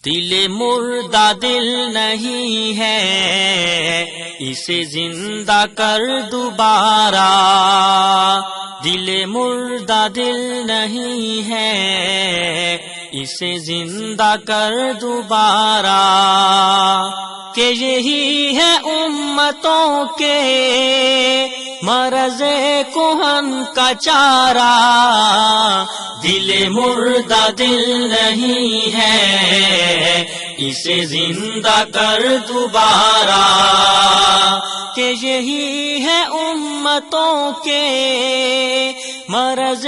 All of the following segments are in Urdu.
دل مردہ دل نہیں ہے، اسے زندہ کر دوبارہ. دل مردہ دل نہیں ہے، اسے زندہ کر دوبارہ. کہ یہی ہے امتوں کے مرض کہن کا چارہ. دل مردہ دل نہیں ہے، اسے زندہ کر دوبارہ. کہ یہی ہے امتوں کے مرض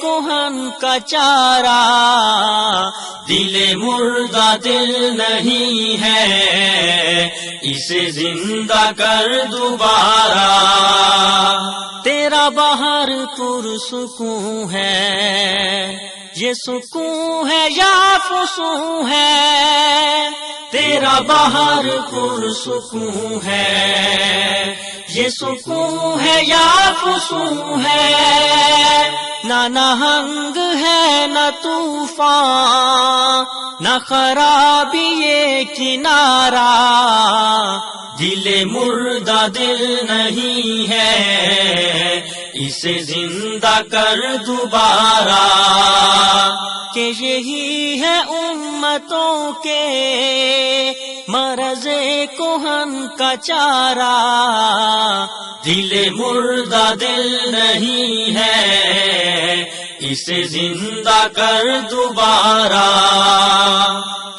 کہن کا چارہ. دل مردہ دل نہیں ہے، اسے زندہ کر دوبارہ. تیرا بہار پرسکون ہے، یہ سکون ہے یا فسون ہے. تیرا بہار پرسکون ہے، یہ سکون ہے یا فسون ہے. نہ نہنگ ہے نہ طوفان، نہ خرابی یہ کنارہ. دل مردہ دل نہیں ہے، اسے زندہ کر دوبارہ. کہ یہی ہے امتوں کے مرض کہن کا چارہ. دل مردہ دل نہیں ہے، اسے زندہ کر دوبارہ.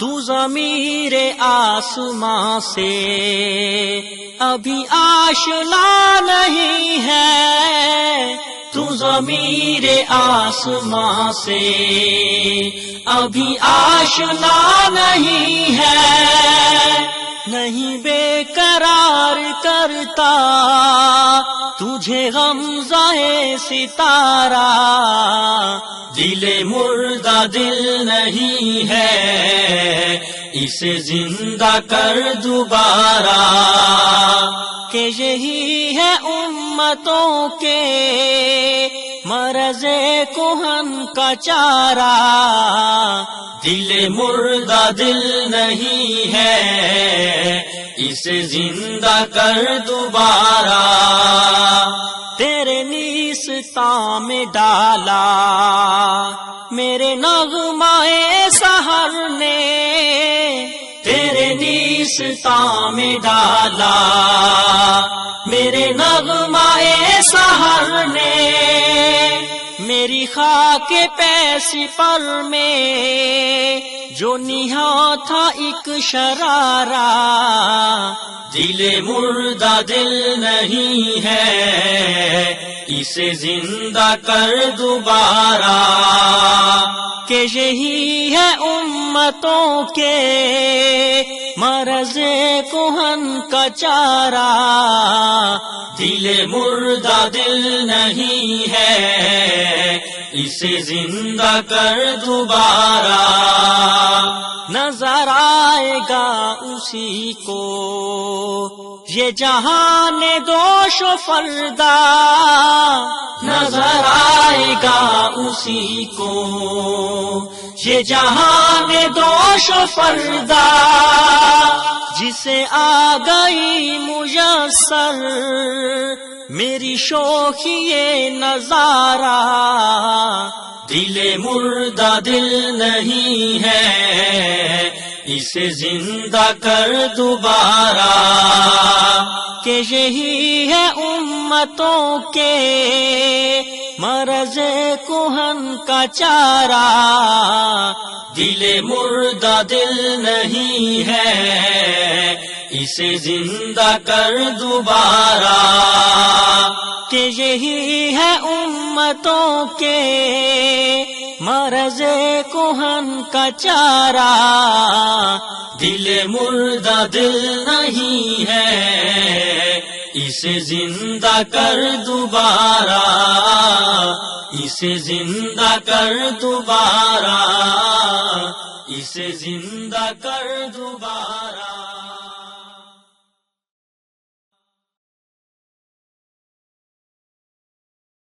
تو ضمیر آسماں سے ابھی آشنا نہیں ہے. تو ضمیر آسماں سے ابھی آشنا نہیں ہے. نہیں بے قرار کرتا تجھے غمزہ ستارہ. دل مردہ دل نہیں ہے، اسے زندہ کر دوبارہ. کہ یہی ہے امتوں کے مرض کہن کا چارہ. دل مردہ دل نہیں ہے، اسے زندہ کر دوبارہ. تیرے نیستاں میں ڈالا میرے نغمہ سحر نے. تیرے نیستاں میں ڈالا میرے نغمہ سحر نے. میری خاک پیس پر میں جو نہا تھا ایک شرارہ. دل مردہ دل نہیں ہے، اسے زندہ کر دوبارہ. کہ یہی ہے امتوں کے مرض کہن کا چارہ. دل مردہ دل نہیں ہے، اسے زندہ کر دوبارہ. نظر آئے گا اسی کو یہ جہان دوش و فردا. نظر آئے گا اسی کو یہ جہان دوش و فردا. جسے آ گئی میسر میری شوخی نظارہ. دل مردہ دل نہیں ہے، اسے زندہ کر دوبارہ. کہ یہی ہے امتوں کے مرض کہن کا چارہ. دل مردہ دل نہیں ہے، اسے زندہ کر دوبارہ. کہ یہی ہے امتوں کے مرض کہن کا چارہ. دل مردہ دل نہیں ہے، اسے زندہ کر دوبارہ. اسے زندہ کر دوبارہ، اسے زندہ کر دوبارہ.